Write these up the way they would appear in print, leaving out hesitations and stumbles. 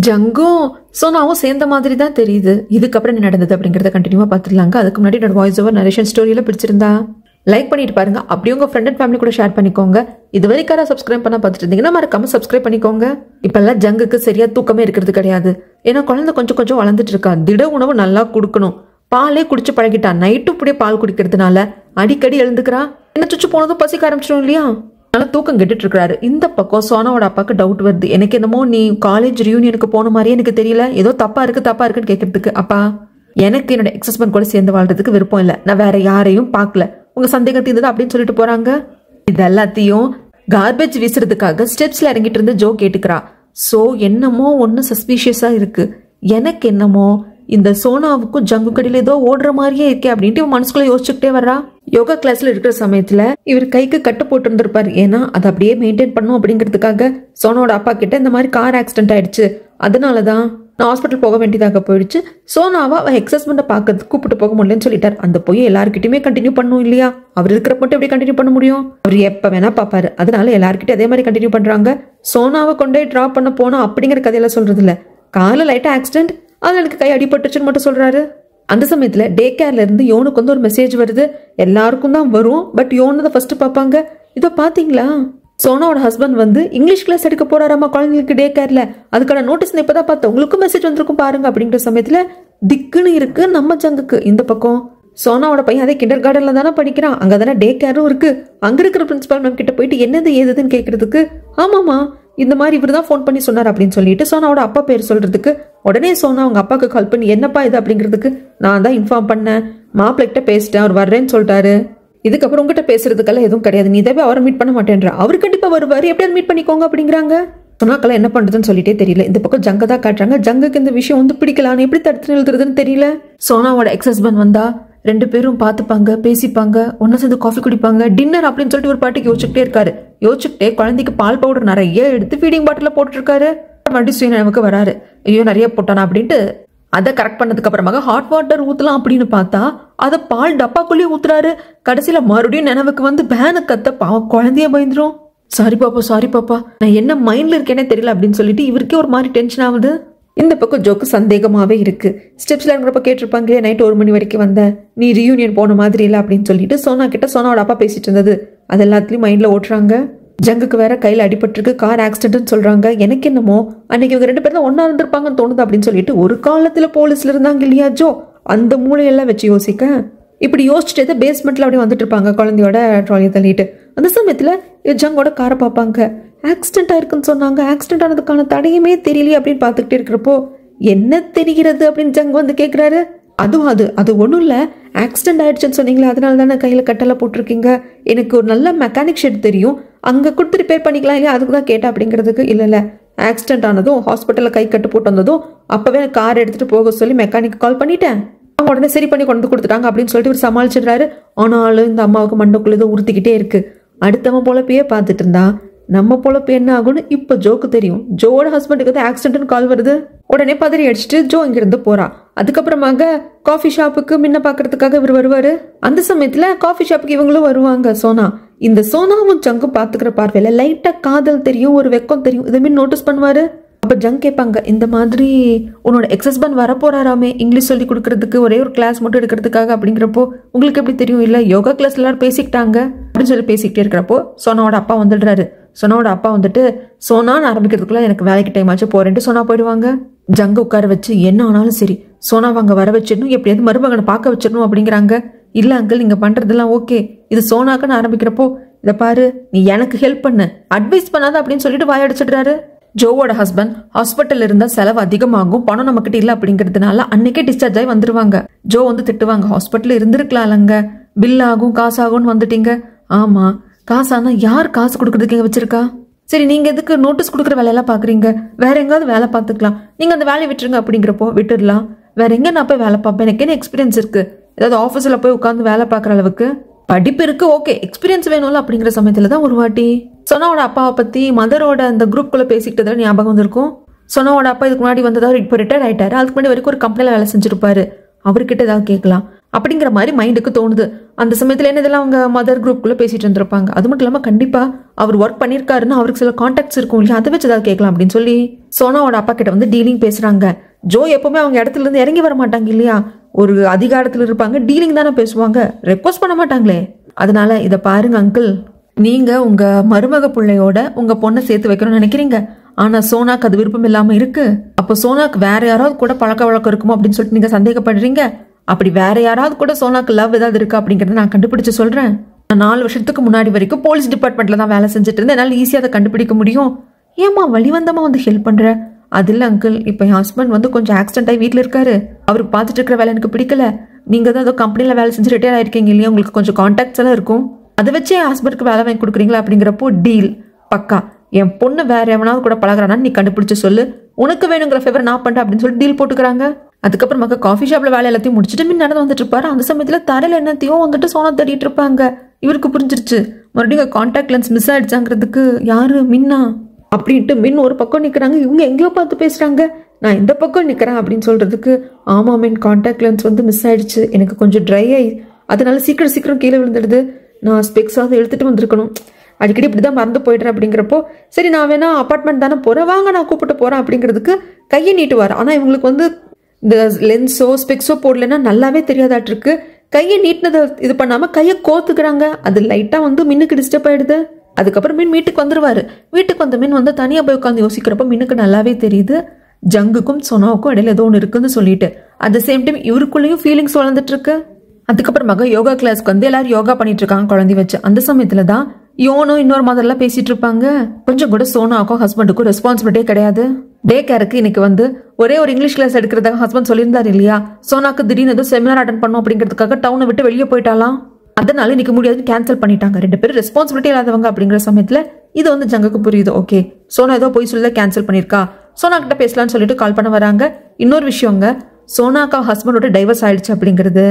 ஜங்கும் சோனாவும் சேர்ந்த மாதிரி தான் தெரியுது. இதுக்கப்புறம் என்ன நடந்தது அப்படிங்கறத கண்டினியூவா பாத்துடலாங்க. அதுக்கு முன்னாடி என்னோட வாய்ஸ் ஓவர் நரேஷன் ஸ்டோரியில பிடிச்சிருந்தா லைக் பண்ணிட்டு பாருங்க. அப்படியே உங்க ஃப்ரெண்ட் அண்ட் ஃபேமிலி கூட ஷேர் பண்ணிக்கோங்க. இது வரைக்கும் சப்ஸ்கிரைப் பண்ண பார்த்துட்டு இருந்தீங்கன்னா மறக்காம சப்ஸ்கிரைப் பண்ணிக்கோங்க. இப்பெல்லாம் ஜங்குக்கு சரியா தூக்கமே இருக்கிறது கிடையாது. ஏன்னா குழந்தை கொஞ்சம் கொஞ்சம் வளர்ந்துட்டு இருக்கா. திட உணவு நல்லா கொடுக்கணும். பாலே குடிச்சு பழகிட்டா. நைட்டு இப்படியே பால் குடிக்கிறதுனால அடிக்கடி எழுந்துக்கிறா. என்ன சுச்சு போனதும் பசிக்க ஆரம்பிச்சிடும் இல்லையா? நல்லா தூக்கம் கெட்டுட்டு இருக்காரு. இந்த பக்கம் சோனாவோட அப்பாவுக்கு டவுட் வருது. எனக்கு என்னமோ நீ காலேஜ் ரியூனியனுக்கு போன மாதிரியே எனக்கு தெரியல. ஏதோ தப்பா இருக்குன்னு கேட்கறதுக்கு, அப்பா எனக்கு என்னோட எக்ஸ் ஹஸ்பண்ட் கூட சேர்ந்து வாழ்றதுக்கு விருப்பம் இல்லை. நான் வேற யாரையும் பார்க்கல. உங்க சந்தேகம் தீர்ந்தது அப்படின்னு சொல்லிட்டு போறாங்க. இது எல்லாத்தையும் கார்பேஜ் வீசுறதுக்காக ஸ்டெப்ஸ்ல இறங்கிட்டு இருந்து ஜோ கேட்டுக்கிறா. சோ என்னமோ ஒன்னு சஸ்பீஷியஸா இருக்கு. எனக்கு என்னமோ இந்த சோனாவுக்கும் ஜங்கு கடையில ஏதோ ஓடுற மாதிரியே இருக்கே அப்படின்ட்டு மனசுக்குள்ள யோசிச்சுக்கிட்டே வர்றா. யோகா கிளாஸ்ல இருக்கிற சமயத்துல இவர் கைக்கு கட்டு போட்டு இருந்திருப்பாரு. ஏன்னா அதை அப்படியே மெயின்டைன் பண்ணும் அப்படிங்கிறதுக்காக. சோனாவோட அப்பா கிட்ட இந்த மாதிரி கார் ஆக்சிடென்ட் ஆயிடுச்சு, அதனாலதான் நான் ஹாஸ்பிட்டல் போக வேண்டியதாக போயிடுச்சு. சோனாவா அவ எக்ஸ் ஹஸ்பண்ட பாக்கிறதுக்கு கூப்பிட்டு போக முடியலன்னு சொல்லிட்டார். அந்த பொய்யை எல்லாருக்கிட்டையுமே கண்டினியூ பண்ணும் இல்லையா? அவர் இருக்கிற மட்டும் எப்படி கண்டினியூ பண்ண முடியும்? அவர் எப்ப வேணா பாப்பாரு. அதனால எல்லாருக்கிட்டையும் அதே மாதிரி கண்டினியூ பண்றாங்க. சோனாவை கொண்டே டிராப் பண்ண போனா அப்படிங்கிற கதையெல்லாம் சொல்றது இல்ல. கால லைட்டா ஆக்சிடென்ட், அதுல எனக்கு கை அடிபட்டுச்சுன்னு மட்டும் சொல்றாரு. அந்த சமயத்துல டே கேர்ல இருந்து யோனுக்கு வந்து ஒரு மெசேஜ் வருது. எல்லாருக்கும் தான் வரும், பட் யோனு தான் ஃபர்ஸ்ட் பாப்பாங்க. இதோ பாத்தீங்களா, சோனாவோட ஹஸ்பண்ட் வந்து இங்கிலீஷ் கிளாஸ் எடுக்க போறாராமா குழந்தைங்களுக்கு டே கேர்ல. அதுக்கான நோட்டீஸ் இப்பதான் பார்த்தேன். உங்களுக்கும் மெசேஜ் வந்திருக்கும் பாருங்க அப்படிங்கிற சமயத்துல திக்குன்னு இருக்கு நம்ம ஜங்குக்கு. இந்த பக்கம் சோனாவோட பையன் அதே கிண்டர் கார்டன்ல தானே படிக்கிறான். அங்கதானே டே கேரும் இருக்கு. அங்க இருக்கிற பிரின்சிபால் மேம் கிட்ட போயிட்டு என்னது ஏதுன்னு கேட்கறதுக்கு, ஆமாமா இந்த மாதிரி இவர் தான் ஃபோன் பண்ணி சொன்னார் அப்படின்னு சொல்லிட்டு சோனாவோட அப்பா பேர் சொல்றதுக்கு, உடனே சோனா அவங்க அப்பாவுக்கு கால் பண்ணி என்னப்பா இது அப்படிங்கிறதுக்கு, நான் தான் இன்ஃபார்ம் பண்ணேன், மாப்பிள்ளைகிட்ட பேசிட்டேன், அவர் வர்றேன்னு சொல்லிட்டாரு. இதுக்கப்புறம் உங்ககிட்ட பேசுறதுக்கெல்லாம் எதுவும் கிடையாது. நீ இதவே அவரை மீட் பண்ண மாட்டேன்ற. அவர் கண்டிப்பா வருவாரு, எப்படியாவது மீட் பண்ணிக்கோங்க அப்படிங்கிறாங்க. சொன்னாக்கெல்லாம் என்ன பண்றதுன்னு சொல்லிட்டே தெரியல. இந்த பக்கம் ஜங்க தான் காட்டுறாங்க. ஜங்குக்கு இந்த விஷயம் வந்து பிடிக்கலான்னு எப்படி தடுத்து நிறுத்துறதுன்னு தெரியல. சோனாவோட எக்ஸ் ஹஸ்பண்ட் வந்தா ரெண்டு பேரும் பார்த்துப்பாங்க, பேசிப்பாங்க, ஒன்னா சேர்ந்து காஃபி குடிப்பாங்க, டின்னர் அப்படின்னு சொல்லிட்டு ஒரு பாட்டுக்கு யோசிச்சுட்டே இருக்காரு. யோசிச்சுட்டே குழந்தைக்கு பால் பவுடர் நிறைய எடுத்து ஃபீடிங் பாட்டில போட்டுட்டு இருக்காரு. மறுபடியும் சுயநினைவுக்கு வராரு. ஐயோ நிறைய போட்டானா அப்படின்ட்டு அதை கரெக்ட் பண்ணதுக்கு அப்புறமாக ஹாட் வாட்டர் ஊத்தலாம் அப்படின்னு பார்த்தா அதை பால் டப்பாக்குள்ளேயே ஊத்துறாரு. கடைசியில மறுபடியும் நினைவுக்கு வந்து பேனு கத்த பாவம் குழந்தைய பயந்துரும். சாரி பாப்பா நான் என்ன மைண்ட்ல இருக்கேனே தெரியல அப்படின்னு சொல்லிட்டு இவருக்கே ஒரு மாதிரி டென்ஷன் ஆகுது. இந்த பக்கம் ஜோக்கு சந்தேகமாவே இருக்கு. ஸ்டெப்ஸ்ல இருக்கிறப்ப கேட்டிருப்பாங்க, நைட் 1 மணி வரைக்கும் வந்த, நீ ரியூனியன் போன மாதிரி இல்லை அப்படின்னு சொல்லிட்டு சோனா கிட்ட சோனாவோட அப்பா பேசிட்டு இருந்தது. அது எல்லாத்துலயும் மைண்ட்ல ஓட்டுறாங்க. ஜங்குக்கு வேற கையில அடிபட்டிருக்கு, கார் ஆக்சிடென்ட்னு சொல்றாங்க. எனக்கு என்னமோ அன்னைக்கு இவங்க 2 பேரும் தான் ஒன்னா இருந்திருப்பாங்கன்னு தோணுது அப்படின்னு சொல்லிட்டு ஒரு காலத்துல போலீஸ்ல இருந்தாங்க இல்லையா ஜோ, அந்த மூளையெல்லாம் வச்சு யோசிக்க இப்படி யோசிச்சுட்டு பேஸ்மெண்ட்ல அப்படியே வந்துட்டு இருப்பாங்க குழந்தையோட ட்ராலியை தள்ளிட்டு. அந்த சமயத்துல ஜங்கோட காரை பார்ப்பாங்க. ஆக்சிடென்ட் ஆயிருக்குன்னு சொன்னாங்க. ஆக்சிடென்ட் ஆனதுக்கான தடையுமே தெரியலையே அப்படின்னு பார்த்துக்கிட்டே இருக்கிறப்போ என்ன தெரிகிறது அப்படின்னு ஜங் வந்து கேட்கிறாரு. அது ஒன்றும் இல்லை, ஆக்சிடென்ட் ஆயிடுச்சுன்னு சொன்னீங்களா, அதனால தானே கையில் கட்டெல்லாம் போட்டிருக்கீங்க. எனக்கு ஒரு நல்ல மெக்கானிக் ஷெட் தெரியும், அங்கே கொடுத்து ரிப்பேர் பண்ணிக்கலாம் இல்லையா, அதுக்கு தான் கேட்டேன் அப்படிங்கிறதுக்கு. இல்லை ஆக்சிடென்ட் ஆனதும் ஹாஸ்பிட்டலில் கை கட்டு போட்டு வந்ததும் அப்போவே கார் எடுத்துகிட்டு போக சொல்லி மெக்கானிக் கால் பண்ணிட்டேன். அவங்க உடனே சரி பண்ணி கொண்டு கொடுத்துட்டாங்க அப்படின்னு சொல்லிட்டு இவர் சமாளிச்சிடுறாரு. ஆனாலும் இந்த அம்மாவுக்கு மண்டக்குள்ள ஏதோ உறுத்திக்கிட்டே இருக்கு. அடுத்தவன் பொழப்பையே பார்த்துட்டு இருந்தா நம்ம பொழப்பு என்ன ஆகும்னு இப்ப ஜோக்கு தெரியும். ஜோட ஹஸ்பண்டுக்கு வந்து ஆக்சிடென்ட் கால் வருது. உடனே பதறி அடிச்சுட்டு ஜோ இங்கிருந்து போறா. அதுக்கப்புறமாக காஃபி ஷாப்புக்கு முன்ன பாக்குறதுக்காக இவர் வருவாரு. அந்த சமயத்துல காஃபி ஷாப்புக்கு இவங்களும் வருவாங்க. சோனா இந்த சோனாவும் ஜங்கும் பாத்துக்கிற பார்வையில லைட்டா காதல் தெரியும், ஒரு வெக்கம் தெரியும். இதுமாரி நோட்டீஸ் பண்ணுவாரு. அப்ப ஜங் கேட்பாங்க, இந்த மாதிரி உன்னோட எக்ஸ் ஹஸ்பண்ட் வர போறாராமே இங்கிலீஷ் சொல்லி கொடுக்கறதுக்கு, ஒரே ஒரு கிளாஸ் மட்டும் எடுக்கிறதுக்காக. அப்படிங்கிறப்போ உங்களுக்கு எப்படி தெரியும்? இல்ல யோகா கிளாஸ் எல்லாரும் பேசிக்கிட்டாங்க அப்படின்னு சொல்லி பேசிக்கிட்டே இருக்கிறப்போ சோனாவோட அப்பா வந்துடுறாரு. சோனாவோட அப்பா வந்துட்டு சோனான்னு ஆரம்பிக்கிறதுக்குள்ள எனக்கு வேலைக்கு டைம் ஆச்சு போறேன்ட்டு சோனா போயிடுவாங்க. ஜங்க உட்கார வச்சு என்ன ஆனாலும் சரி சோனாவை அங்க வர வச்சிடணும், எப்படியாவது மருமகனை பார்க்க வச்சிடணும் அப்படிங்கிறாங்க. இல்ல அங்கிள் நீங்க பண்றதெல்லாம் ஓகே, இது சோனாக்குன்னு ஆரம்பிக்கிறப்போ இதை பாரு நீ எனக்கு ஹெல்ப் பண்ணு, அட்வைஸ் பண்ணாத அப்படின்னு சொல்லிட்டு வாயடிச்சிடுறாரு. ஜோவோட ஹஸ்பண்ட் ஹாஸ்பிட்டல் இருந்தா செலவு அதிகமாகும், பணம் நம்ம கிட்ட இல்ல அப்படிங்கிறதுனால அன்னைக்கே டிஸ்சார்ஜ் ஆகி வந்துருவாங்க. ஜோ வந்து திட்டுவாங்க, ஹாஸ்பிட்டல் இருந்திருக்கலாம்லங்க, பில் ஆகும் காசாகும்னு வந்துட்டீங்க. ஆமா காசானா யார் காசு கொடுக்கறதுக்கு இங்க வச்சிருக்கா? சரி நீங்க எதுக்கு நோட்டீஸ் கொடுக்குற வேலையெல்லாம் பாக்குறீங்க, வேற எங்காவது வேலை பார்த்துக்கலாம், நீங்க அந்த வேலையை விட்டுருங்க அப்படிங்கிறப்போ விட்டுடலாம். வேற எங்க நான் போய் வேலை பார்ப்பேன், எனக்கு என்ன எக்ஸ்பீரியன்ஸ் இருக்கு, ஏதாவது ஆஃபீஸ்ல போய் உட்காந்து வேலை பார்க்குற அளவுக்கு படிப்பு இருக்கு, ஓகே எக்ஸ்பீரியன்ஸ் வேணும்ல அப்படிங்கிற சமயத்துலதான் ஒரு வாட்டி சோனாவோட அப்பாவை பத்தி மதரோட அந்த குரூப்குள்ள பேசிக்கிட்டதுல ஞாபகம் வந்திருக்கும். சோனாவோட அப்பா இதுக்கு முன்னாடி வந்ததா இப்போ ரிட்டையர் ஆயிட்டாரு. அதுக்கு முன்னாடி வரைக்கும் ஒரு கம்பெனில வேலை செஞ்சிருப்பாரு. அவர்கிட்ட ஏதாவது கேட்கலாம். அப்படிங்கிற மாதிரி மைண்டுக்கு தோணுது. அந்த சமயத்துல என்ன இதெல்லாம் அவங்க மதர் குரூப்குள்ள பேசிட்டு இருந்திருப்பாங்க. அது மட்டும் இல்லாம கண்டிப்பா அவர் ஒர்க் பண்ணிருக்காருன்னு அவருக்கு சில கான்டாக்ட்ஸ் இருக்கும் இல்லையா, அதை வச்சு ஏதாவது கேட்கலாம் அப்படின்னு சொல்லி சோனாவோட அப்பா கிட்ட வந்து டீலிங் பேசுறாங்க. ஜோ எப்பவுமே அவங்க இடத்துல இருந்து இறங்கி வர மாட்டாங்க இல்லையா, ஒரு அதிகாரத்துல இருப்பாங்க, டீலிங் தானே பேசுவாங்க, ரெக்வஸ்ட் பண்ண மாட்டாங்களே. அதனால இதை பாருங்க அங்கிள், நீங்க உங்க மருமக பிள்ளையோட உங்க பொண்ணை சேர்த்து வைக்கணும்னு நினைக்கிறீங்க, ஆனா சோனாக்கு அது விருப்பம் இல்லாம இருக்கு. அப்போ சோனாக்கு வேற யாராவது கூட பழக்க வழக்கம் இருக்குமோ அப்படின்னு சொல்லிட்டு நீங்க சந்தேகப்படுறீங்க. அப்படி வேற யாராவது கூட சோனாக்கு லவ் ஏதாவது இருக்கு அப்படிங்கறத நான் கண்டுபிடிச்சு சொல்றேன். நான் 4 வருஷத்துக்கு முன்னாடி வரைக்கும் போலீஸ் டிபார்ட்மெண்ட்ல தான் வேலை செஞ்சுட்டு இருந்தேன், என்னால ஈஸியா அதை கண்டுபிடிக்க முடியும். ஏமா வழிவந்தமா வந்து ஹெல்ப் பண்ற? அது இல்ல அங்கிள், இப்ப என் ஹஸ்பண்ட் வந்து கொஞ்சம் ஆக்சிடென்ட் ஆகி வீட்டுல இருக்காரு, அவரு பார்த்துட்டு இருக்கிற வேலை எனக்கு பிடிக்கல. நீங்க தான் ஏதோ கம்பெனில வேலை செஞ்சு ரிட்டையர் ஆயிருக்கீங்க இல்லையா, உங்களுக்கு கொஞ்சம் கான்டாக்ட்ஸ் எல்லாம் இருக்கும், அதை வச்சு என் ஹஸ்பண்டுக்கு வேலை வாங்கி கொடுக்குறீங்களா அப்படிங்கிறப்போ டீல் பக்கா. என் பொண்ணு வேற எவனாவது கூட பழகிறானா நீ கண்டுபிடிச்சு சொல்லு, உனக்கு வேணுங்கிற ஃபேவர் நான் பண்றேன் அப்படின்னு சொல்லி டீல் போட்டுக்கிறாங்க. அதுக்கப்புறமா காஃபி ஷாப்ல வேலை எல்லாத்தையும் முடிச்சுட்டு மின் நடந்து வந்துட்டு இருப்பாரு. அந்த சமயத்துல தரையில என்னத்தையும் வந்துட்டு சோனா தேடிட்டு இருப்பாங்க. இவருக்கு புரிஞ்சிருச்சு மறுபடியும் கான்டாக்ட் லென்ஸ் மிஸ் ஆயிடுச்சாங்கிறதுக்கு. யாரு? மின்னா அப்படின்ட்டு மின் ஒரு பக்கம் நிக்கிறாங்க, இவங்க எங்கேயோ பார்த்து பேசுறாங்க. நான் இந்த பக்கம் நிக்கிறேன் அப்படின்னு சொல்றதுக்கு, ஆமா மின் கான்டாக்ட் லென்ஸ் வந்து மிஸ் ஆயிடுச்சு, எனக்கு கொஞ்சம் ட்ரை ஆயி அதனால சீக்கிரம் கீழே விழுந்துடுது, நான் ஸ்பெக்ஸாவது எடுத்துட்டு வந்திருக்கணும், அடிக்கடி இப்படிதான் மறந்து போயிடுறேன் அப்படிங்கிறப்போ, சரி நான் வேணா அப்பார்ட்மெண்ட் தானே போறேன், வாங்க நான் கூப்பிட்டு போறேன் அப்படிங்கிறதுக்கு கையை நீட்டுவார். ஆனா இவங்களுக்கு வந்து இந்த லென்ஸோ ஸ்பெக்ஸோ போடலன்னா நல்லாவே தெரியாதாட்டு இருக்கு. கையை நீட்டினதை இது பண்ணாம கையை கோத்துக்கிறாங்க. அது லைட்டா வந்து மின்னுக்கு டிஸ்டர்ப் ஆயிடுது. அதுக்கப்புறம் மின் வீட்டுக்கு வந்துருவாரு. வீட்டுக்கு வந்த மின் வந்து தனியா போய் உட்காந்து யோசிக்கிறப்ப மின்னுக்கு நல்லாவே தெரியுது ஜங்குக்கும் சோனாவுக்கும் இடையில ஏதோ ஒன்று இருக்குன்னு சொல்லிட்டு. அட் த சேம் டைம் இவருக்குள்ளேயும் ஃபீலிங்ஸ் வளர்ந்துட்டு இருக்கு. அதுக்கப்புறமாக யோகா கிளாஸ்க்கு வந்து எல்லாரும் யோகா பண்ணிட்டு இருக்காங்க குழந்தை வச்சு. அந்த சமயத்துல தான் யோனும் இன்னொரு மதர்லாம் பேசிட்டு இருப்பாங்க. கொஞ்சம் கூட சோனாவுக்கும் ஹஸ்பண்டுக்கும் ரெஸ்பான்சிபிலிட்டியே கிடையாது. டே கேருக்கு இன்னைக்கு வந்து ஒரே ஒரு இங்கிலீஷ் கிளாஸ் எடுக்கிறதாக ஹஸ்பண்ட் சொல்லியிருந்தாரு இல்லையா, சோனாக்கு திடீர்னு ஏதோ செமினார் அட்டன் பண்ணும் அப்படிங்கிறதுக்காக டவுனை விட்டு வெளியே போயிட்டாலாம். அதனால இன்னைக்கு முடியாதுன்னு கேன்சல் பண்ணிட்டாங்க. 2 பேரும் ரெஸ்பான்சிபிலிட்டி இல்லாதவங்க அப்படிங்கிற சமயத்துல இது வந்து ஜங்குக்கு புரியுது. ஓகே சோனா ஏதோ போய் சொல்ல கேன்சல் பண்ணிருக்கா, சோனா கிட்ட பேசலாம்னு சொல்லிட்டு கால் பண்ண வராங்க. இன்னொரு விஷயங்க, சோனாக்கா ஹஸ்பண்டோட டைவர்ஸ் ஆயிடுச்சு அப்படிங்கிறது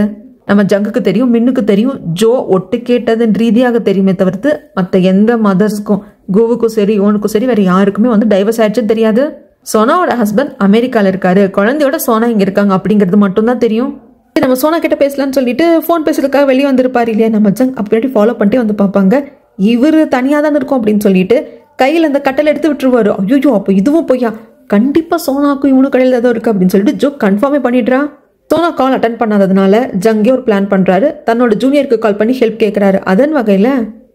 நம்ம ஜங்குக்கு தெரியும், மின்னுக்கு தெரியும், ஜோ ஒட்டு கேட்டதன் ரீதியாக தெரியுமே தவிர்த்து மற்ற எந்த மதர்ஸ்க்கும் கோவுக்கும் சரி யோனுக்கும் சரி வேற யாருக்குமே வந்து டைவர்ஸ் ஆயிடுச்சுன்னு தெரியாது. சோனாவோட ஹஸ்பண்ட் அமெரிக்கால இருக்காரு, குழந்தையோட சோனா இங்க இருக்காங்க அப்படிங்கிறது மட்டும்தான் தெரியும். நம்ம சோனா கிட்ட பேசலாம்னு சொல்லிட்டு போன் பேசுறதுக்காக வெளியே வந்திருப்பாரு இல்லையா நம்ம ஜங், அப்படி ஃபாலோ பண்ணிட்டு வந்து பார்ப்பாங்க. இவரு தனியா தான் இருக்கும் அப்படின்னு சொல்லிட்டு கையில அந்த கட்டளை எடுத்து விட்டுருவாரு. ஐயோ அப்போ இதுவும் பொய்யா, கண்டிப்பா சோனாக்கும் இவனு கடையில் ஏதோ இருக்கு அப்படின்னு சொல்லிட்டு Joe கன்ஃபார்மே பண்ணிடுறா. Sona call attend பண்ணாததுனால Junge ஒரு பிளான் பண்றாரு, தன்னோட ஜூனியருக்கு கால் பண்ணி ஹெல்ப் கேட்கிறாரு. அதன் வகையில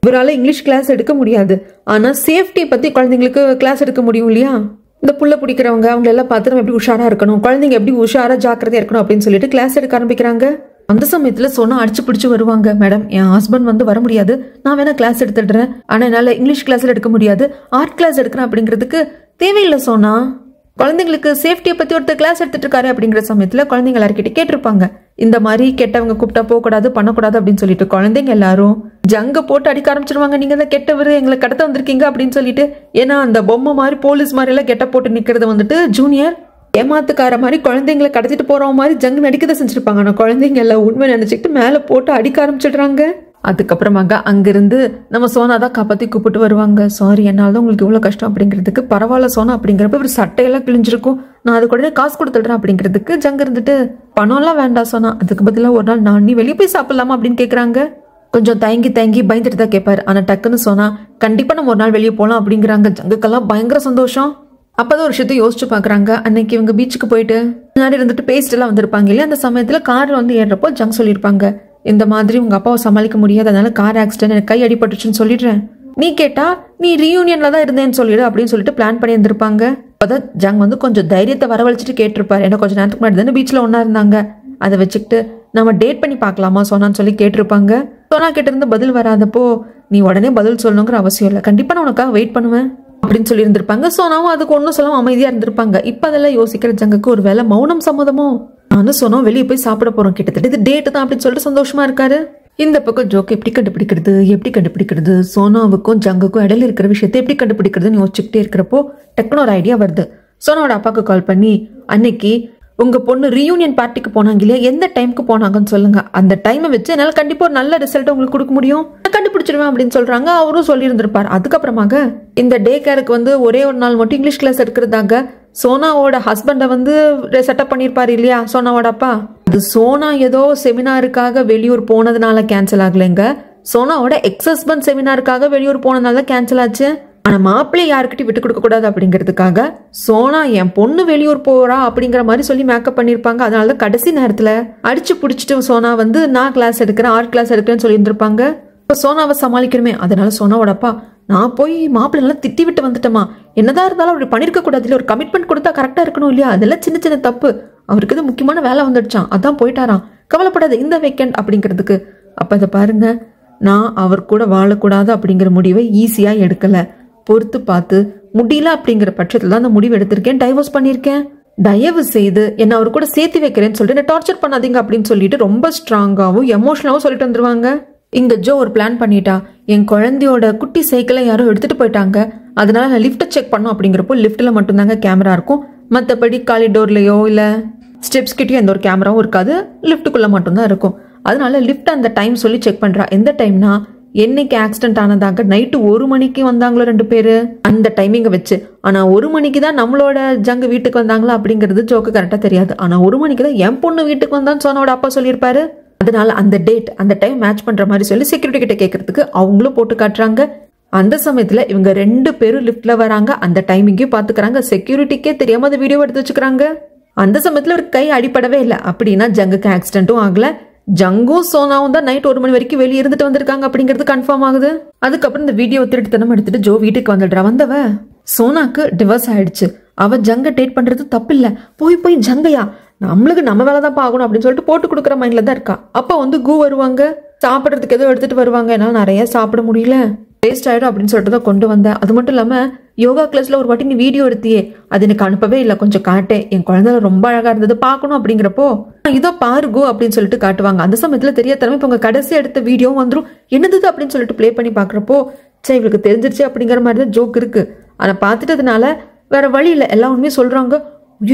இவரால இங்கிலீஷ் கிளாஸ் எடுக்க முடியாது, ஆனா சேஃப்டியை பத்தி குழந்தைங்களுக்கு கிளாஸ் எடுக்க முடியும் இல்லையா. இந்த புள்ள பிடிக்கிறவங்க அவங்க எல்லாம் பார்த்து நம்ம எப்படி உஷாரா இருக்கணும், குழந்தைங்க எப்படி உஷாரா ஜாக்கிரதையா இருக்கணும் அப்படின்னு சொல்லிட்டு கிளாஸ் எடுக்க ஆரம்பிக்கிறாங்க. அந்த சமயத்துல சோனா அடிச்சு பிடிச்சு வருவாங்க. மேடம் என் ஹஸ்பண்ட் வந்து வர முடியாது, நான் வேணா கிளாஸ் எடுத்துடுறேன், ஆனா என்னால இங்கிலீஷ் கிளாஸ்ல எடுக்க முடியாது, ஆர்ட் கிளாஸ் எடுக்கிறேன் அப்படிங்கிறதுக்கு தேவையில்லை சோனா, குழந்தைங்களுக்கு சேஃப்டியை பத்தி ஒருத்தர் கிளாஸ் எடுத்துட்டு இருக்காரு அப்படிங்கிற சமயத்துல குழந்தைங்க எல்லாருக்கிட்ட கேட்டிருப்பாங்க, இந்த மாதிரி கெட்டவங்க கூப்பிட்டா போகக்கூடாது பண்ணக்கூடாது அப்படின்னு சொல்லிட்டு குழந்தைங்க எல்லாரும் ஜங்க போட்டு அடிக்க ஆரம்பிச்சிருவாங்க. நீங்க தான் கெட்டவர், எங்களை கடத்த வந்திருக்கீங்க அப்படின்னு சொல்லிட்டு. ஏன்னா அந்த பொம்மை மாதிரி போலீஸ் மாதிரி எல்லாம் கெட்ட போட்டு நிக்கிறது வந்துட்டு ஜூனியர் ஏமாத்துக்கார மாதிரி குழந்தைங்களை கடத்திட்டு போறவங்க மாதிரி ஜங்கு நடிக்கதை செஞ்சிருப்பாங்க. ஆனா குழந்தைங்க எல்லாம் உண்மை நினைச்சுக்கிட்டு மேல போட்டு அடிக்க ஆரம்பிச்சிடுறாங்க. அதுக்கப்புறமாக அங்கிருந்து நம்ம சோனா தான் காப்பாத்தி கூப்பிட்டு வருவாங்க. சாரி என்னால தான் உங்களுக்கு இவ்வளவு கஷ்டம் அப்படிங்கிறதுக்கு. பரவாயில்ல சோனா அப்படிங்கிறப்ப ஒரு சட்டையெல்லாம் கிழிஞ்சிருக்கும், நான் அது கூட காசு கொடுத்துடுறேன் அப்படிங்கிறதுக்கு ஜங்க இருந்துட்டு பணம் எல்லாம் வேண்டாம் சோனா, அதுக்கு பதிலாக ஒரு நாள் நான் நீ வெளியே போய் சாப்பிடலாமா அப்படின்னு கேக்குறாங்க. கொஞ்சம் தயங்கி பயந்துட்டு தான் கேட்பாரு. ஆனா டக்குன்னு சோனா கண்டிப்பா நம்ம ஒரு நாள் வெளியே போகலாம் அப்படிங்கிறாங்க. ஜங்குக்கெல்லாம் பயங்கர சந்தோஷம். அப்பதான் ஒரு விஷயத்த யோசிச்சு பாக்குறாங்க. அன்னைக்கு இவங்க பீச்சுக்கு போயிட்டு முன்னாடி இருந்துட்டு பேசிட்டு எல்லாம் வந்திருப்பாங்க இல்லையா, அந்த சமயத்துல கார்ல வந்து ஏறப்போ ஜங் சொல்லியிருப்பாங்க, இந்த மாதிரி உங்க அப்பாவை சமாளிக்க முடியாது, அதனால கார் ஆக்சிடென்ட், எனக்கு கை அடிபட்டுச்சுன்னு சொல்லிடுறேன், நீ கேட்டா நீ ரீயூனியன்ல தான் இருந்தேன்னு சொல்லிடு அப்படின்னு சொல்லிட்டு பிளான் பண்ணி இருந்திருப்பாங்க. அப்பதான் ஜங் வந்து கொஞ்சம் தைரியத்தை வரவழைச்சிட்டு கேட்டிருப்பாரு, ஏன்னா கொஞ்சம் நேரத்துக்கு முன்னாடி தானே பீச்ல ஒன்னா இருந்தாங்க, அதை வச்சுக்கிட்டு நம்ம டேட் பண்ணி பார்க்கலாமா சோனான்னு சொல்லி கேட்டிருப்பாங்க. சோனா கிட்ட இருந்து பதில் வராதப்போ நீ உடனே பதில் சொல்லணுங்கிற அவசியம் இல்லை, கண்டிப்பா நான் உனக்காக வெயிட் பண்ணுவேன் அப்படின்னு சொல்லி இருந்திருப்பாங்க. சோனாவும் அதுக்கு ஒன்னும் சொல்லாம அமைதியா இருந்திருப்பாங்க. இப்ப அதெல்லாம் யோசிக்கிற ஜங்குக்கு ஒரு வேலை மௌனம் சம்மதமோ, நானும் சோனா வெளியே போய் சாப்பிட போறோம், கிட்டத்தட்ட இது டேட் தான் அப்படின்னு சொல்லிட்டு சந்தோஷமா இருக்காரு. இந்த பக்கம் ஜோக்கு எப்படி கண்டுபிடிக்கிறது சோனாவுக்கும் ஜங்குக்கும் இடையில இருக்கிற விஷயத்தை எப்படி கண்டுபிடிக்கிறதுன்னு யோசிச்சுக்கிட்டே இருக்கிறப்போ டக்குனு ஒரு ஐடியா வருது. சோனாவோட அப்பாவுக்கு கால் பண்ணி, அன்னைக்கு உங்க பொண்ணு ரீயூனியன் பார்ட்டிக்கு போனாங்க இல்லையா, எந்த டைமுக்கு போனாங்கன்னு சொல்லுங்க, அந்த டைமை வச்சு என்னால கண்டிப்பா ஒரு நல்ல ரிசல்ட் உங்களுக்கு கொடுக்க முடியும், கண்டுபிடிச்சிருவேன் அப்படின்னு சொல்றாங்க. அவரும் சொல்லி இருந்திருப்பாரு. அதுக்கப்புறமாக இந்த டே கேருக்கு வந்து ஒரே ஒரு நாள் மட்டும் இங்கிலீஷ் கிளாஸ் எடுக்கிறதாக சோனாவோட ஹஸ்பண்டை வந்து செட்டப் பண்ணியிருப்பாரு இல்லையா சோனாவோட அப்பா. அது சோனா ஏதோ செமினாருக்காக வெளியூர் போனதுனால கேன்சல் ஆகலைங்க. சோனாவோட எக்ஸ் ஹஸ்பண்ட் செமினாருக்காக வெளியூர் போனதுனால கேன்சல் ஆச்சு. ஆனா மாப்பிள்ளை யாருக்கிட்டையும் விட்டு கொடுக்க கூடாது அப்படிங்கிறதுக்காக சோனா என் பொண்ணு வெளியூர் போறா அப்படிங்கிற மாதிரி சொல்லி மேக்கப் பண்ணிருப்பாங்க. அதனால கடைசி நேரத்துல அடிச்சு புடிச்சிட்டு சோனா வந்து நான் கிளாஸ் எடுக்கிறேன், ஆர்ட் கிளாஸ் எடுக்கிறேன்னு சொல்லி இருந்திருப்பாங்க. இப்ப சோனாவை சமாளிக்கணுமே, அதனால சோனாவோட அப்பா நான் போய் மாப்பிள்ளை எல்லாம் திட்டி விட்டு வந்துட்டோமா, என்னதான் இருந்தாலும் அப்படி பண்ணிருக்க கூடாது இல்லையா, ஒரு கமிட்மெண்ட் கொடுத்தா கரெக்டா இருக்கணும் இல்லையா, அதெல்லாம் சின்ன சின்ன தப்பு, அவருக்கு இது முக்கியமான வேலை வந்துடுச்சான், அதான் போயிட்டாராம், கவலைப்படாது இந்த வீக்கெண்ட் அப்படிங்கிறதுக்கு. அப்ப அதை பாருங்க, நான் அவர் கூட வாழக்கூடாது அப்படிங்கிற முடிவை ஈஸியா எடுக்கல, பொறுத்து பார்த்து முடியல அப்படிங்கிற பட்சத்துல தான் அந்த முடிவு எடுத்திருக்கேன், டைவர்ஸ் பண்ணியிருக்கேன். தயவு செய்து என்ன அவர் கூட சேர்த்து வைக்கிறேன்னு சொல்லிட்டு என்ன டார்ச்சர் பண்ணாதீங்க அப்படின்னு சொல்லிட்டு ரொம்ப ஸ்ட்ராங்காவும் எமோஷனலாவும் சொல்லிட்டு வந்துருவாங்க. இங்க ஜோ ஒரு பிளான் பண்ணிட்டா, என் குழந்தையோட குட்டி சைக்கிளை யாரோ எடுத்துட்டு போயிட்டாங்க, அதனால நான் லிஃப்ட்டை செக் பண்ணோம் அப்படிங்கிறப்போ லிஃப்ட்ல மட்டும்தாங்க கேமரா இருக்கும், மற்றபடி காலிடோர்லயோ இல்ல ஸ்டெப்ஸ் கிட்டயோ எந்த ஒரு கேமராவும் இருக்காது, லிஃப்ட்டுக்குள்ள மட்டும்தான் இருக்கும். அதனால லிஃப்ட் அந்த டைம் சொல்லி செக் பண்றா. எந்த டைம்னா என்னைக்கு ஆக்சிடென்ட் ஆனதாக நைட்டு 1 மணிக்கு வந்தாங்களோ 2 பேரு அந்த டைமிங்க வச்சு. ஆனா 1 மணிக்கு தான் நம்மளோட ஜங்கு வீட்டுக்கு வந்தாங்களா அப்படிங்கிறது ஜோக்கு கரெக்டா தெரியாது. ஆனா 1 மணிக்கு தான் என் பொண்ணு வீட்டுக்கு வந்தான்னு சோனாவோட அப்பா சொல்லியிருப்பாரு. அதனால அந்த டேட் அந்த டைம் மேட்ச் பண்ற மாதிரி சொல்லி செக்யூரிட்டி கிட்ட கேட்கறதுக்கு அவங்களும் போட்டு காட்டுறாங்க. அந்த சமயத்துல இவங்க 2 பேரும் லிஃப்ட்ல வராங்க, அந்த டைமிங்கையும் பாத்துக்கிறாங்க, செக்யூரிட்டிக்கே தெரியாம அந்த வீடியோ எடுத்து வச்சுக்கிறாங்க. அந்த சமயத்துல ஒரு கை அடிப்படவே இல்லை, அப்படின்னா ஜங்குக்கு ஆக்சிடென்ட்டும் ஆகல, ஜங்கும் சோனாவும் தான் நைட் 1 மணி வரைக்கும் வெளியே இருந்துட்டு வந்திருக்காங்க அப்படிங்கிறது கன்ஃபார்ம் ஆகுது. அதுக்கப்புறம் இந்த வீடியோ திருட்டுத்தனம் எடுத்துட்டு ஜோ வீட்டுக்கு வந்துடுறா. வந்தவ சோனாக்கு டிவோர்ஸ் ஆயிடுச்சு, அவ ஜங்க டேட் பண்றது தப்பு இல்ல, போய் ஜங்கையா நம்மளுக்கு நம்ம வேலைதான் பார்க்கணும் அப்படின்னு சொல்லிட்டு போட்டு கொடுக்குற மைண்ட்ல தான் இருக்கா. அப்ப வந்து கூ வருவாங்க, சாப்பிட்றதுக்கு ஏதோ எடுத்துட்டு வருவாங்க, என்னால நிறைய சாப்பிட முடியல, வேஸ்ட் ஆயிடும் அப்படின்னு சொல்லிட்டு தான் கொண்டு வந்தேன். அது மட்டும் இல்லாம யோகா கிளாஸ்ல ஒரு வாட்டி நீ வீடியோ எடுத்தியே, அது எனக்கு அனுப்பவே இல்லை, கொஞ்சம் காட்டேன், என் குழந்தை ரொம்ப அழகா இருந்தது பார்க்கணும் அப்படிங்கிறப்போ இதோ பாருகோ அப்படின்னு சொல்லிட்டு காட்டுவாங்க. அந்த சமயத்துல தெரியாதனமே இப்ப உங்க கடைசி எடுத்த வீடியோவும் வந்துடும், என்னது அப்படின்னு சொல்லிட்டு பிளே பண்ணி பாக்குறப்போ சரி இவளுக்கு தெரிஞ்சிருச்சு அப்படிங்கிற மாதிரி தான் ஜோக் இருக்கு. ஆனா பாத்துட்டதுனால வேற வழி இல்லை, எல்லா உண்மையே சொல்றாங்க.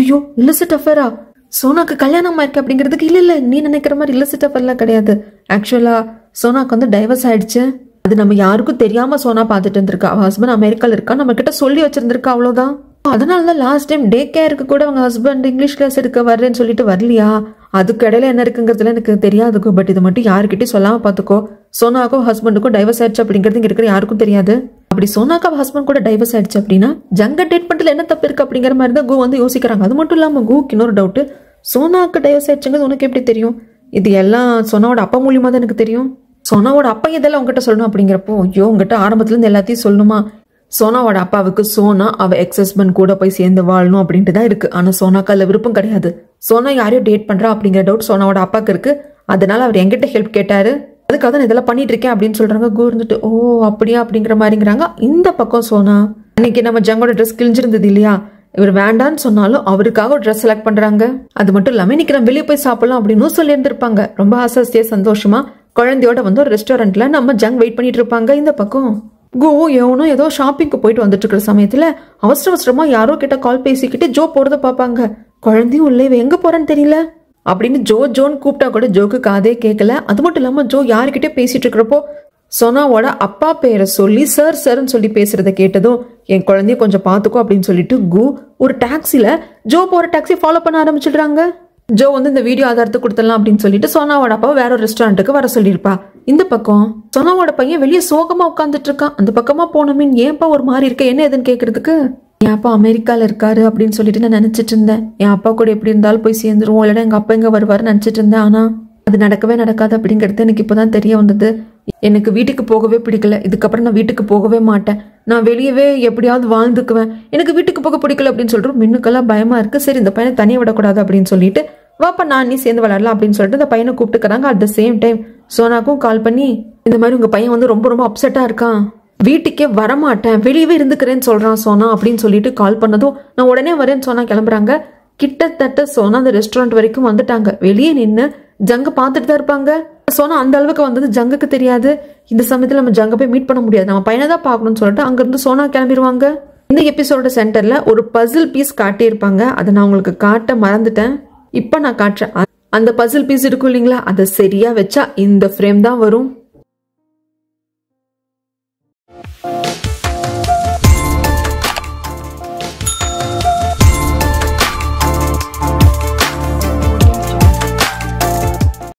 ஐயோ இல்லிசிட் அஃபேரா, சோனாக்கு கல்யாணம் ஆயிருக்கு அப்படிங்கிறதுக்கு இல்ல நீ நினைக்கிற மாதிரி இல்லிசிட் அஃபேர்லாம் கிடையாது. ஆக்சுவலா சோனாக்கு வந்து டைவர்ஸ் ஆயிடுச்சு, அது நம்ம யாருக்கும் தெரியாம சோனா பாத்துட்டு இருந்திருக்கா. அவ ஹஸ்பண்ட் அமெரிக்கால இருக்கா, நம்ம கிட்ட சொல்லி வச்சிருந்திருக்கா, அவ்வளவுதான். அதனாலதான் லாஸ்ட் டைம் டே கேருக்கு கூட அவங்க ஹஸ்பண்ட் இங்கிலீஷ் கிளாஸ் எடுக்க வர்றேன்னு சொல்லிட்டு வரலையா, அதுக்கு இடையில என்ன இருக்குங்கிறதுல எனக்கு தெரியாதுக்கும். பட் இது மட்டும் யாருக்கிட்டையும் சொல்லாம பாத்துக்கோ, சோனாக்கும் ஹஸ்பண்டுக்கும் டைவர்ஸ் ஆயிடுச்சு அப்படிங்கிறது இங்க இருக்கிற யாருக்கும் தெரியாது. அப்படி சோனாக்கா ஹஸ்பண்ட் கூட டைவர்ஸ் ஆயிடுச்சு அப்படின்னா ஜங்க டேட் பண்றதுல என்ன தப்பு இருக்கு அப்படிங்கிற மாதிரி தான் கூ வந்து யோசிக்கிறாங்க. அது மட்டும் இல்லாம கூக்கு இன்னொரு டவுட், சோனாக்கு டைவர்ஸ் ஆயிடுச்சுங்கிறது உனக்கு எப்படி தெரியும்? இது எல்லாம் சோனாவோட அப்பா மூலியமா தான் எனக்கு தெரியும். சோனாவோட அப்பா இதெல்லாம் உங்ககிட்ட சொல்லணும் அப்படிங்கிறப்போ ஐயோ உங்ககிட்ட ஆரம்பத்துல இருந்து எல்லாத்தையும் சொல்லணுமா? சோனாவோட அப்பாவுக்கு சோனா அவ எக்ஸ் ஹஸ்பண்ட் கூட போய் சேர்ந்து வாழணும் அப்படின்ட்டு தான் இருக்கு. ஆனா சோனாக்கு அதுல விருப்பம் கிடையாது. சோனா யாரையும் டேட் பண்றா அப்படிங்கிற டவுட் சோனாவோட அப்பாக்கு இருக்கு. அதனால அவர் என்கிட்ட ஹெல்ப் கேட்டாரு, அதுக்காக தான் இதெல்லாம் பண்ணிட்டு இருக்கேன் அப்படின்னு சொல்றாங்க. கூ இருந்துட்டு ஓ அப்படியா அப்படிங்கிற மாதிரிங்கிறாங்க. இந்த பக்கம் சோனா அன்னைக்கு நம்ம ஜங்கோட ட்ரெஸ் கிழிஞ்சிருந்தது இல்லையா, இவர் வேண்டான்னு சொன்னாலும் அவருக்காக ஒரு ட்ரெஸ் செலக்ட் பண்றாங்க. அது மட்டும் இல்லாம இன்னைக்கு நம்ம வெளியே போய் சாப்பிடலாம் அப்படின்னு சொல்லி இருந்திருப்பாங்க. ரொம்ப ஆசையா சந்தோஷமா குழந்தையோட வந்து ஒரு ரெஸ்டாரண்ட்ல நம்ம ஜங் வெயிட் பண்ணிட்டு இருப்பாங்க. இந்த பக்கம் கோ எவனோ ஏதோ ஷாப்பிங்க்கு போயிட்டு வந்துட்டு இருக்கிற சமயத்துல அவசரமா யாரோ கிட்ட கால் பேசிக்கிட்டு ஜோ போறத பாப்பாங்க. குழந்தையும் உள்ள இவ எங்க போறன்னு தெரியல அப்படின்னு ஜோன்னு கூப்பிட்டா கூட ஜோக்கு காதே கேட்கல. அது மட்டும் இல்லாம ஜோ யாருக்கிட்டே பேசிட்டு இருக்கிறப்போ சோனாவோட அப்பா பேரை சொல்லி சர்ன்னு சொல்லி பேசுறத கேட்டதும் என் குழந்தைய கொஞ்சம் பாத்துக்கோ அப்படின்னு சொல்லிட்டு கு ஒரு டாக்ஸில ஜோ போற டாக்ஸி ஃபாலோ பண்ண ஆரம்பிச்சிடுறாங்க. ஜோ வந்து இந்த வீடியோ ஆதாரத்தை கொடுத்துடலாம் அப்படின்னு சொல்லிட்டு சோனாவோட அப்பா வேற ஒரு ரெஸ்டாரண்ட்டுக்கு வர சொல்லியிருப்பா. இந்த பக்கம் சோனாவோட பையன் வெளியே சோகமா உட்காந்துட்டு இருக்கான். அந்த பக்கமா போனோமின் ஏன்ப்பா ஒரு மாதிரி இருக்க, என்ன எதுன்னு கேட்கறதுக்கு என் அப்பா அமெரிக்கால இருக்காரு அப்படின்னு சொல்லிட்டு நான் நினைச்சிட்டு இருந்தேன். என் அப்பா கூட எப்படி இருந்தாலும் போய் சேர்ந்துருவோம், இல்லைன்னா எங்க அப்பா எங்க வருவாருன்னு நினைச்சிட்டு இருந்தேன். ஆனா அது நடக்கவே நடக்காது அப்படிங்கிறது எனக்கு இப்பதான் தெரிய வந்தது. எனக்கு வீட்டுக்கு போகவே பிடிக்கல, இதுக்கப்புறம் நான் வீட்டுக்கு போகவே மாட்டேன், நான் வெளியவே எப்படியாவது வாழ்ந்துக்குவேன், எனக்கு வீட்டுக்கு போக பிடிக்கல அப்படின்னு சொல்லிட்டு மின்னுக்கெல்லாம் பயமா இருக்கு. சரி இந்த பையனை தனியாக விடக்கூடாது அப்படின்னு சொல்லிட்டு வாப்பா நான் நீ சேர்ந்து விளையாடலாம் அப்படின்னு சொல்லிட்டு இந்த பையனை கூப்பிட்டுக்கிறாங்க. அட் த சேம் டைம் சோனாக்கும் கால் பண்ணி இந்த மாதிரி உங்க பையன் வந்து ரொம்ப அப்செட்டா இருக்கான், வீட்டுக்கே வரமாட்டேன், வெளியவே இருந்துக்கிறேன்னு சொல்றான் சோனா அப்படின்னு சொல்லிட்டு கால் பண்ணதும் நான் உடனே வரேன்னு சோனா கிளம்புறாங்க. கிட்டத்தட்ட சோனா அந்த ரெஸ்டாரண்ட் வரைக்கும் வந்துட்டாங்க. வெளியே நின்று ஜங்க பார்த்துட்டு தான் இருப்பாங்க. சோனா அந்த அளவுக்கு வந்தது ஜங்குக்கு தெரியாது. இந்த சமயத்துல நம்ம ஜங்க போய் மீட் பண்ண முடியாது, நம்ம பையனை தான் பார்க்கணும்னு சொல்லிட்டு அங்கிருந்து சோனா கிளம்பிடுவாங்க. இந்த எபிசோட சென்டர்ல ஒரு பசில் பீஸ் காட்டியிருப்பாங்க, அதை நான் உங்களுக்கு காட்ட மறந்துட்டேன், இப்ப நான் காட்டுறேன். அந்த பசில் பீஸ் இருக்கும் இல்லைங்களா, அதை சரியா வச்சா இந்த ஃப்ரேம் தான் வரும்.